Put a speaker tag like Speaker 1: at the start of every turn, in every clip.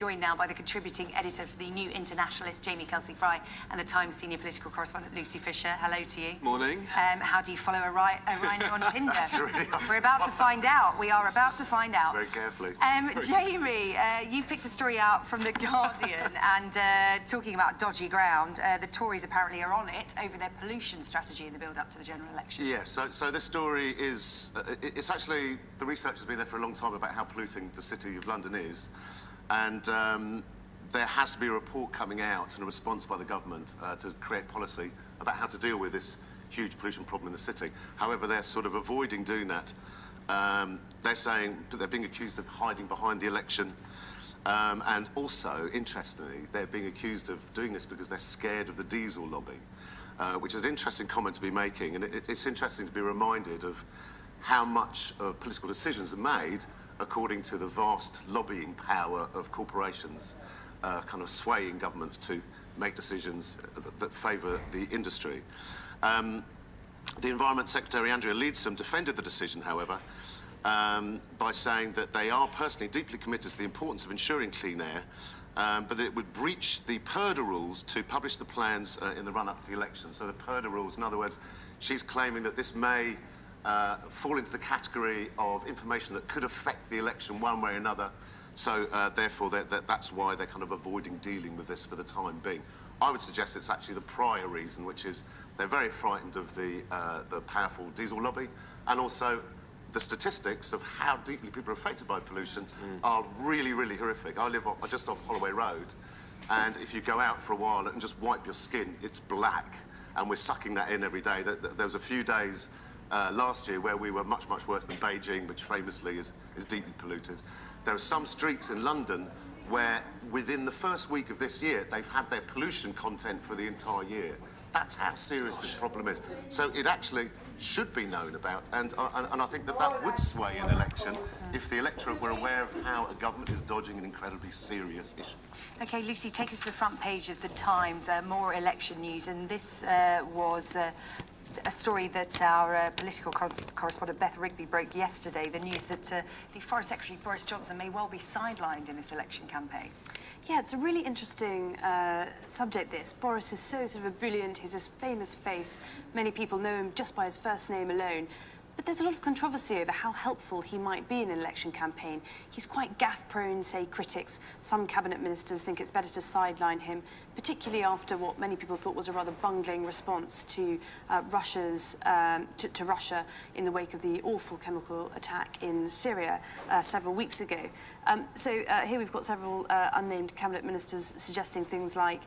Speaker 1: Joined now by the contributing editor for the New Internationalist, Kelsey-Fry, and the Times senior political correspondent, Lucy Fisher. Hello to you.
Speaker 2: Morning.
Speaker 1: How do you follow a rhino on Tinder?
Speaker 2: Really
Speaker 1: We're about to find out. We are about to find out.
Speaker 2: Very carefully.
Speaker 1: Jamie, you picked a story out from The Guardian and talking about dodgy ground. The Tories apparently are on it over their pollution strategy in the build-up to the general election.
Speaker 2: Yes, so this story is, it's actually, the research has been there for a long time about how polluting the City of London is. And there has to be a report coming out and a response by the government to create policy about how to deal with this huge pollution problem in the city. However, they're sort of avoiding doing that. They're saying that they're being accused of hiding behind the election. And also, interestingly, they're being accused of doing this because they're scared of the diesel lobby, which is an interesting comment to be making. And it's interesting to be reminded of how much of political decisions are made according to the vast lobbying power of corporations, kind of swaying governments to make decisions that favour the industry. The Environment Secretary, Andrea Leadsom, defended the decision, however, by saying that they are personally deeply committed to the importance of ensuring clean air, but that it would breach the PERDA rules to publish the plans in the run-up to the election. So the PERDA rules, in other words, she's claiming that this may fall into the category of information that could affect the election one way or another. So therefore, that's why they're kind of avoiding dealing with this for the time being. I would suggest it's actually the prior reason, which is they're very frightened of the powerful diesel lobby, and also the statistics of how deeply people are affected by pollution are really, really horrific. I live just off Holloway Road, and if you go out for a while and just wipe your skin, it's black, and we're sucking that in every day. There was a few days last year where we were much, much worse than Beijing, which famously is deeply polluted. There are some streets in London where within the first week of this year, they've had their pollution content for the entire year. That's how serious this problem is. So it actually should be known about, and I think that would sway an election if the electorate were aware of how a government is dodging an incredibly serious issue.
Speaker 1: OK, Lucy, take us to the front page of the Times, more election news, and this was a story that our political correspondent Beth Rigby broke yesterday, the news that the Foreign Secretary Boris Johnson may well be sidelined in this election campaign.
Speaker 3: Yeah, it's a really interesting subject, this. Boris is so sort of ebullient, he's this famous face. Many people know him just by his first name alone. But there's a lot of controversy over how helpful he might be in an election campaign. He's quite gaffe-prone, say critics. Some cabinet ministers think it's better to sideline him, particularly after what many people thought was a rather bungling response to Russia in the wake of the awful chemical attack in Syria several weeks ago. So here we've got several unnamed cabinet ministers suggesting things like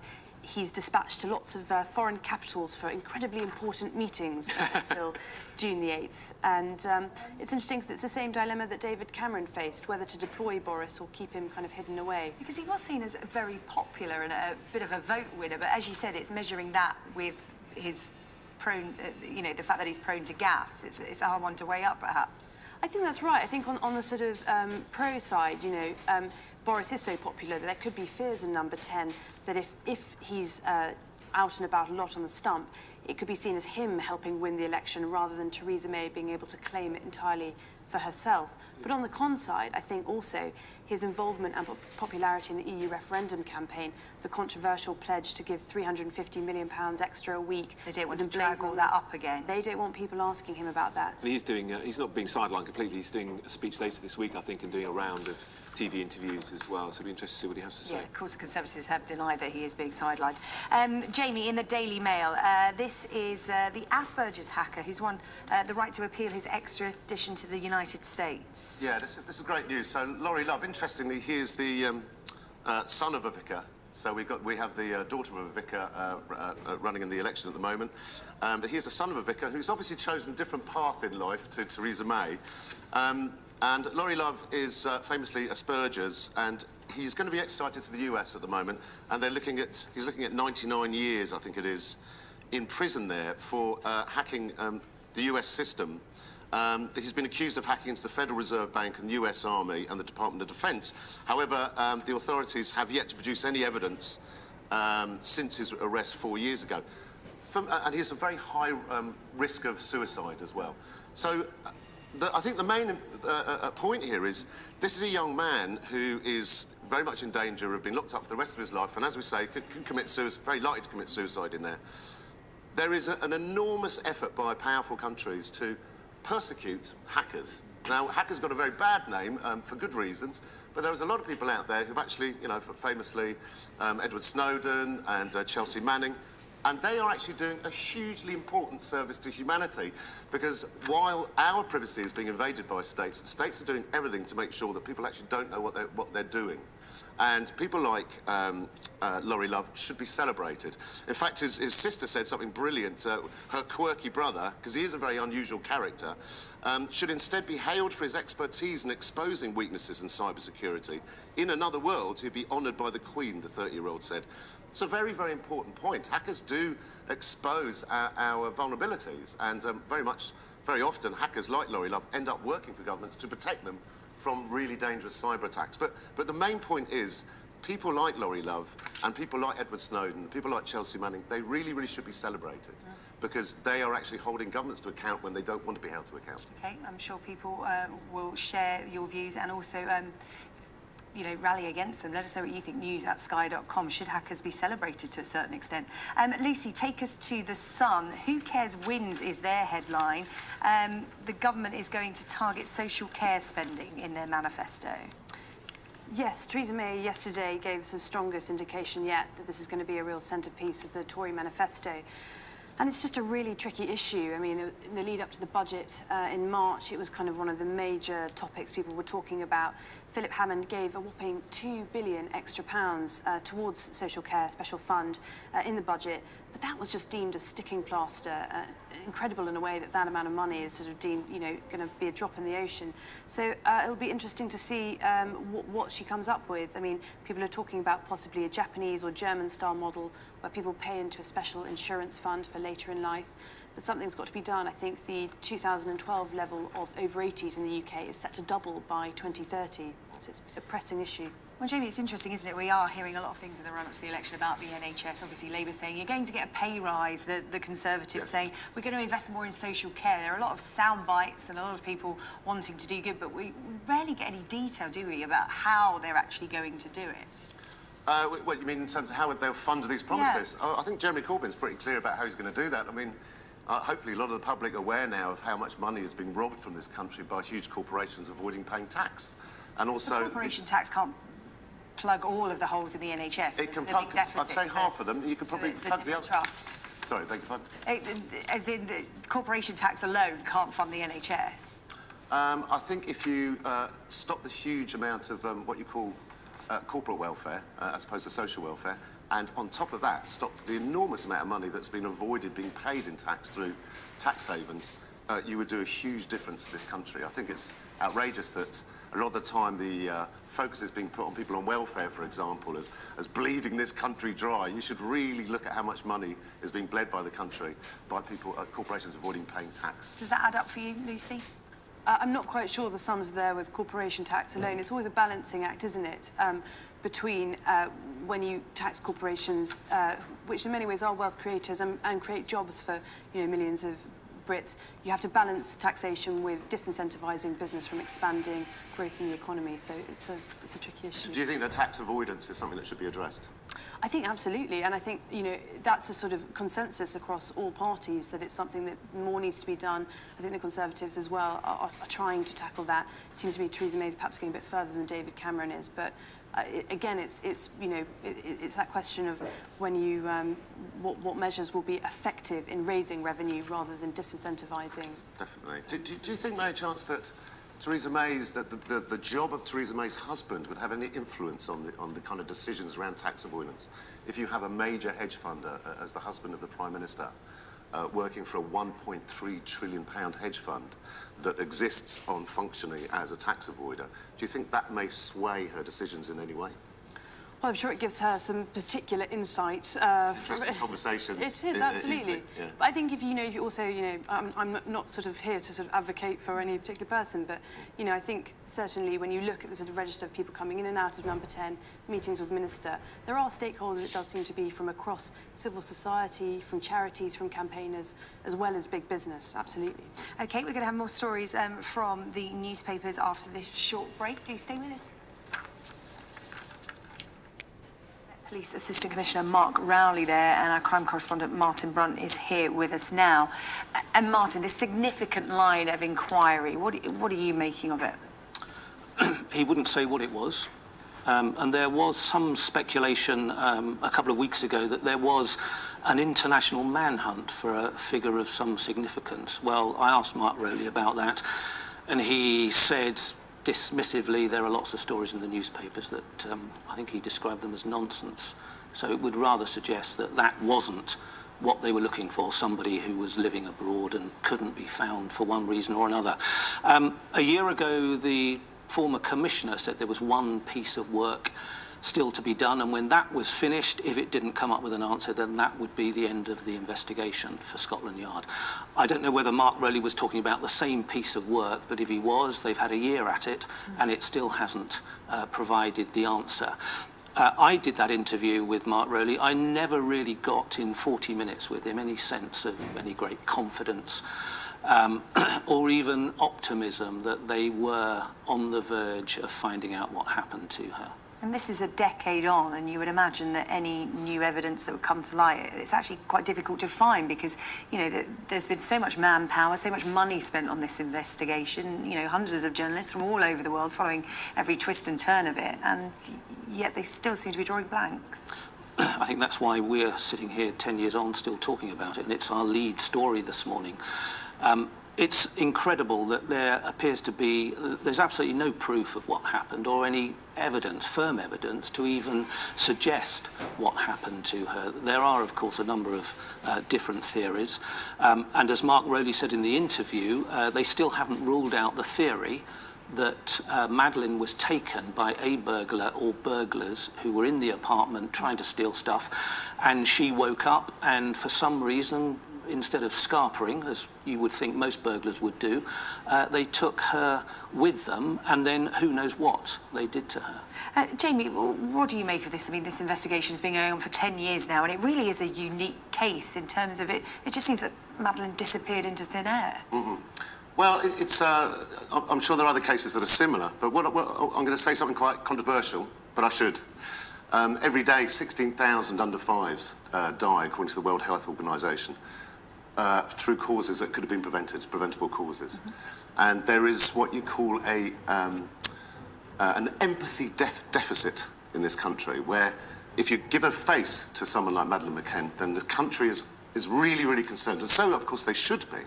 Speaker 3: he's dispatched to lots of foreign capitals for incredibly important meetings until June the 8th. And it's interesting because it's the same dilemma that David Cameron faced, whether to deploy Boris or keep him kind of hidden away.
Speaker 1: Because he was seen as very popular and a bit of a vote winner, but as you said, it's measuring that with his prone, the fact that he's prone to gaffes. It's a hard one to weigh up, perhaps.
Speaker 3: I think that's right. I think on the sort of pro side, Boris is so popular that there could be fears in number 10 that if he's out and about a lot on the stump, it could be seen as him helping win the election rather than Theresa May being able to claim it entirely for herself. But on the con side, I think also his involvement and popularity in the EU referendum campaign, the controversial pledge to give £350 million extra a week.
Speaker 1: They don't want to drag all that up again.
Speaker 3: They don't want people asking him about that.
Speaker 4: And he's not being sidelined completely. He's doing a speech later this week, I think, and doing a round of TV interviews as well. So it'll be interesting to see what he has to say.
Speaker 1: Yeah, of course, the Conservatives have denied that he is being sidelined. Jamie, in the Daily Mail, this is the Asperger's hacker who's won the right to appeal his extradition to the United States.
Speaker 2: Yeah, this is great news. So Laurie Love, interestingly, he is the son of a vicar. So we have the daughter of a vicar running in the election at the moment. But he is the son of a vicar who's obviously chosen a different path in life to Theresa May. And Laurie Love is famously Asperger's, and he's going to be extradited to the US at the moment. And he's looking at 99 years, I think it is, in prison there for hacking the US system. He's been accused of hacking into the Federal Reserve Bank and the US Army and the Department of Defence. However, the authorities have yet to produce any evidence since his arrest 4 years ago. And he has a very high risk of suicide as well. So I think the main point here is this is a young man who is very much in danger of being locked up for the rest of his life, and as we say, could commit suicide, very likely to commit suicide in there. There is an enormous effort by powerful countries to persecute hackers. Now, hackers got a very bad name for good reasons, but there's a lot of people out there who've actually, you know, famously Edward Snowden and Chelsea Manning, and they are actually doing a hugely important service to humanity, because while our privacy is being invaded by states, states are doing everything to make sure that people actually don't know what they're doing. And people like Laurie Love should be celebrated. In fact, his sister said something brilliant. Her quirky brother, because he is a very unusual character, should instead be hailed for his expertise in exposing weaknesses in cybersecurity. In another world, he'd be honoured by the Queen, the 30-year-old said. It's a very, very important point. Hackers do expose our vulnerabilities, and very often, hackers like Laurie Love end up working for governments to protect them from really dangerous cyber attacks. But the main point is, people like Laurie Love and people like Edward Snowden, people like Chelsea Manning, they really, really should be celebrated, because they are actually holding governments to account when they don't want to be held to account.
Speaker 1: Okay, I'm sure people will share your views and also you know, rally against them. Let us know what you think. news@sky.com. Should hackers be celebrated to a certain extent? Lucy, take us to The Sun. Who cares wins is their headline. The government is going to target social care spending in their manifesto.
Speaker 3: Yes, Theresa May yesterday gave us the strongest indication yet that this is going to be a real centrepiece of the Tory manifesto. And it's just a really tricky issue. I mean, in the lead up to the budget in March, it was kind of one of the major topics people were talking about. Philip Hammond gave a whopping £2 billion extra towards social care special fund in the budget, but that was just deemed a sticking plaster. Incredible in a way that amount of money is sort of deemed, you know, going to be a drop in the ocean. So it'll be interesting to see what she comes up with. I mean, people are talking about possibly a Japanese or German-style model where people pay into a special insurance fund for later in life. But something's got to be done. I think the 2012 level of over 80s in the UK is set to double by 2030. So it's a pressing issue.
Speaker 1: Well, Jamie, it's interesting, isn't it? We are hearing a lot of things in the run-up to the election about the NHS. Obviously, Labour saying you're going to get a pay rise. The Conservatives saying we're going to invest more in social care. There are a lot of sound bites and a lot of people wanting to do good, but we rarely get any detail, do we, about how they're actually going to do it?
Speaker 2: What you mean in terms of how they'll fund these promises?
Speaker 1: Yeah.
Speaker 2: I think Jeremy Corbyn's pretty clear about how he's going to do that. I mean, hopefully a lot of the public are aware now of how much money is being robbed from this country by huge corporations avoiding paying tax. And also...
Speaker 1: The corporation tax can't plug all of the holes in the NHS.
Speaker 2: It can plug, I'd say half of them. You could probably plug the other...
Speaker 1: trusts.
Speaker 2: Sorry, beg your pardon?
Speaker 1: As in, the corporation tax alone can't fund the NHS.
Speaker 2: I think if you stop the huge amount of what you call corporate welfare, as opposed to social welfare, and on top of that, stop the enormous amount of money that's been avoided being paid in tax through tax havens, you would do a huge difference to this country. I think it's outrageous that a lot of the time the focus is being put on people on welfare, for example, as bleeding this country dry. You should really look at how much money is being bled by the country by people, corporations avoiding paying tax.
Speaker 1: Does that add up for you, Lucy?
Speaker 3: I'm not quite sure the sums there with corporation tax alone. It's always a balancing act, isn't it, between when you tax corporations, which in many ways are wealth creators and create jobs for, you know, millions of Brits. You have to balance taxation with disincentivising business from expanding growth in the economy. So it's a tricky issue.
Speaker 2: Do you think that tax avoidance is something that should be addressed?
Speaker 3: I think absolutely, and I think, you know, that's a sort of consensus across all parties that it's something that more needs to be done. I think the Conservatives as well are trying to tackle that. It seems to me Theresa May is perhaps going a bit further than David Cameron is, but again, it's you know, it's that question of when you what measures will be effective in raising revenue rather than disincentivising.
Speaker 2: Definitely. Do you think, by any chance, that Theresa May's, that the job of Theresa May's husband would have any influence on the kind of decisions around tax avoidance? If you have a major hedge funder as the husband of the Prime Minister, working for a £1.3 trillion hedge fund that exists on functioning as a tax avoider, do you think that may sway her decisions in any way?
Speaker 3: Well, I'm sure it gives her some particular insight.
Speaker 2: It's interesting conversations.
Speaker 3: It is, absolutely.
Speaker 2: Yeah.
Speaker 3: But I think if you also, I'm not sort of here to sort of advocate for any particular person, but, I think certainly when you look at the sort of register of people coming in and out of number 10, meetings with Minister, there are stakeholders, it does seem to be, from across civil society, from charities, from campaigners, as well as big business, absolutely.
Speaker 1: Okay, we're going to have more stories from the newspapers after this short break. Do stay with us. Police Assistant Commissioner Mark Rowley there, and our crime correspondent Martin Brunt is here with us now. And Martin, this significant line of inquiry, what are you making of it?
Speaker 5: He wouldn't say what it was. And there was some speculation a couple of weeks ago that there was an international manhunt for a figure of some significance. Well, I asked Mark Rowley about that, and he said dismissively, there are lots of stories in the newspapers that I think he described them as nonsense. So it would rather suggest that that wasn't what they were looking for, somebody who was living abroad and couldn't be found for one reason or another. A year ago, the former commissioner said there was one piece of work still to be done, and when that was finished, if it didn't come up with an answer, then that would be the end of the investigation for Scotland Yard. I don't know whether Mark Rowley was talking about the same piece of work, but if he was, they've had a year at it, and it still hasn't provided the answer. I did that interview with Mark Rowley. I never really got in 40 minutes with him any sense of any great confidence or even optimism that they were on the verge of finding out what happened to her.
Speaker 1: And this is a decade on, and you would imagine that any new evidence that would come to light, it's actually quite difficult to find because, there's been so much manpower, so much money spent on this investigation, hundreds of journalists from all over the world following every twist and turn of it, and yet they still seem to be drawing blanks.
Speaker 5: I think that's why we're sitting here 10 years on still talking about it, and it's our lead story this morning. It's incredible that there appears to be, there's absolutely no proof of what happened or any evidence, firm evidence, to even suggest what happened to her. There are, of course, a number of different theories. And as Mark Rowley said in the interview, they still haven't ruled out the theory that Madeleine was taken by a burglar or burglars who were in the apartment trying to steal stuff, and she woke up and for some reason, instead of scarpering, as you would think most burglars would do, they took her with them, and then who knows what they did to her.
Speaker 1: Jamie, what do you make of this? I mean, this investigation has been going on for 10 years now, and it really is a unique case in terms of it. It just seems that Madeleine disappeared into thin air.
Speaker 2: Mm-hmm. Well, I'm sure there are other cases that are similar, but I'm going to say something quite controversial, but I should. Every day, 16,000 under fives die, according to the World Health Organization. Through causes that could have been prevented, preventable causes. Mm-hmm. And there is what you call an empathy deficit in this country, where if you give a face to someone like Madeleine McCann, then the country is really, really concerned. And so, of course, they should be.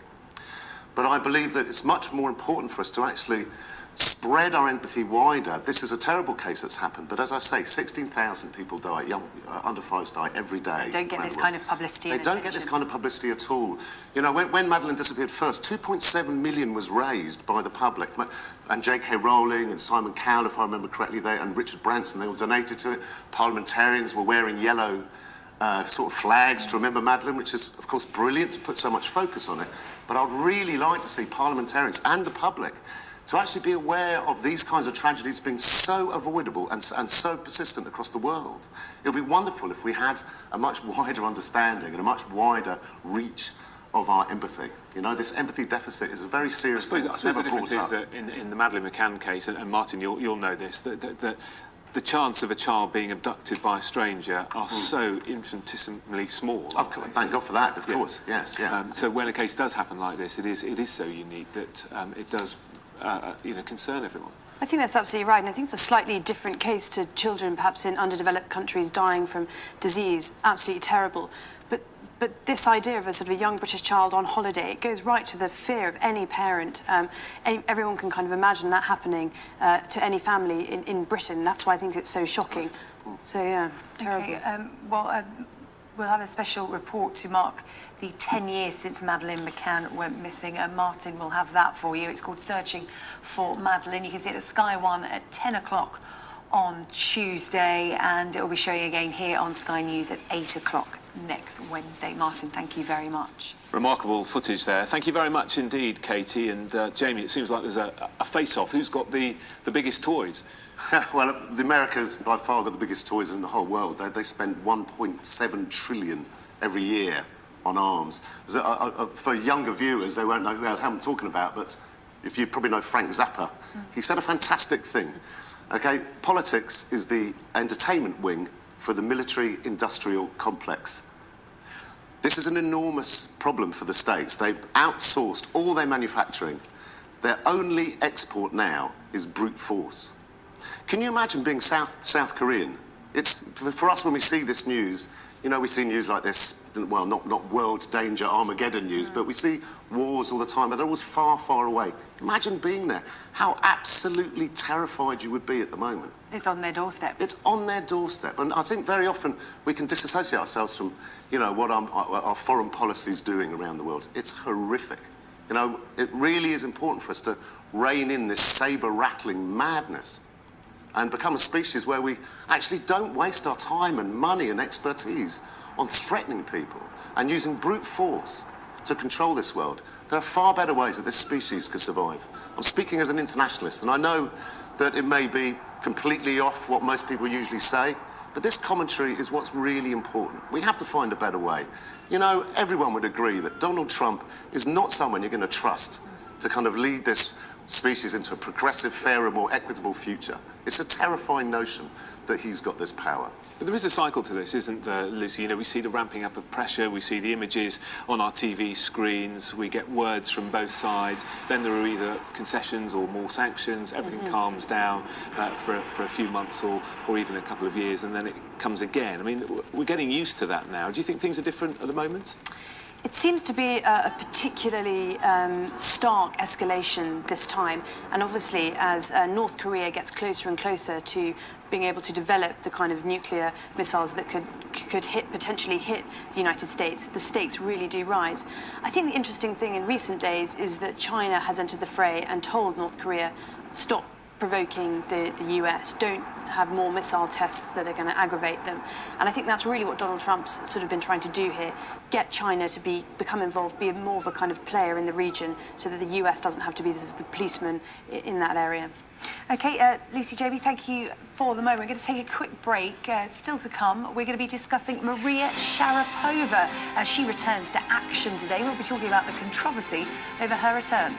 Speaker 2: But I believe that it's much more important for us to actually spread our empathy wider. This is a terrible case that's happened, but as I say, 16,000 people die, young under fives die every day.
Speaker 1: They don't get this kind of publicity.
Speaker 2: They don't get this kind of publicity at all. When Madeleine disappeared first, 2.7 million was raised by the public, and J.K. Rowling and Simon Cowell, if I remember correctly, and Richard Branson, they all donated to it. Parliamentarians were wearing yellow sort of flags to remember Madeleine, which is, of course, brilliant to put so much focus on it. But I'd really like to see parliamentarians and the public to actually be aware of these kinds of tragedies being so avoidable and so persistent across the world. It would be wonderful if we had a much wider understanding and a much wider reach of our empathy. This empathy deficit is a very serious thing.
Speaker 4: I suppose the difference is that in the Madeleine McCann case, and Martin, you'll know this, that the chance of a child being abducted by a stranger are so infinitesimally small.
Speaker 2: Of course, thank God for that, of course, yes, yeah.
Speaker 4: So when a case does happen like this, it is so unique that it does concern everyone.
Speaker 3: I think that's absolutely right, and I think it's a slightly different case to children perhaps in underdeveloped countries dying from disease. Absolutely terrible. But this idea of a sort of a young British child on holiday, it goes right to the fear of any parent. Everyone can kind of imagine that happening to any family in Britain. That's why I think it's so shocking. So yeah, terrible.
Speaker 1: Okay, we'll have a special report to mark the 10 years since Madeleine McCann went missing. Martin will have that for you. It's called Searching for Madeleine. You can see it at Sky One at 10 o'clock on Tuesday, and it will be showing again here on Sky News at 8 o'clock next Wednesday. Martin, thank you very much.
Speaker 4: Remarkable footage there. Thank you very much indeed, Katie. And Jamie, it seems like there's a face-off. Who's got the biggest toys?
Speaker 2: Well, the Americans by far got the biggest toys in the whole world. They spend 1.7 trillion every year on arms. So, for younger viewers, they won't know who I'm talking about, but if you probably know Frank Zappa, he said a fantastic thing. Okay, politics is the entertainment wing for the military-industrial complex. This is an enormous problem for the States. They've outsourced all their manufacturing. Their only export now is brute force. Can you imagine being South Korean? It's, for us, when we see this news, you know, we see news like this, well, not world danger, Armageddon news, but we see wars all the time, but they're always far, far away. Imagine being there. How absolutely terrified you would be at the moment.
Speaker 1: It's on their doorstep.
Speaker 2: It's on their doorstep. And I think very often we can disassociate ourselves from, you know, what our foreign policy is doing around the world. It's horrific. You know, it really is important for us to rein in this saber-rattling madness and become a species where we actually don't waste our time and money and expertise on threatening people and using brute force to control this world. There are far better ways that this species could survive. I'm speaking as an internationalist, and I know that it may be completely off what most people usually say, but this commentary is what's really important. We have to find a better way. You know, everyone would agree that Donald Trump is not someone you're going to trust to kind of lead this species into a progressive, fairer, more equitable future. It's a terrifying notion that he's got this power.
Speaker 4: But there is a cycle to this, isn't there, Lucy? You know, we see the ramping up of pressure, we see the images on our TV screens, we get words from both sides, then there are either concessions or more sanctions, everything calms down for a few months or even a couple of years, and then it comes again. I mean, we're getting used to that now. Do you think things are different at the moment?
Speaker 3: It seems to be a particularly stark escalation this time, and obviously as North Korea gets closer and closer to being able to develop the kind of nuclear missiles that could potentially hit the United States, the stakes really do rise. I think the interesting thing in recent days is that China has entered the fray and told North Korea, stop provoking the US, don't have more missile tests that are going to aggravate them. And I think that's really what Donald Trump's sort of been trying to do here, get China to become involved, be more of a kind of player in the region so that the US doesn't have to be the policeman in that area.
Speaker 1: Okay, Lucy, Jamie, thank you for the moment. We're going to take a quick break. Still to come, we're going to be discussing Maria Sharapova as she returns to action today. We'll be talking about the controversy over her return.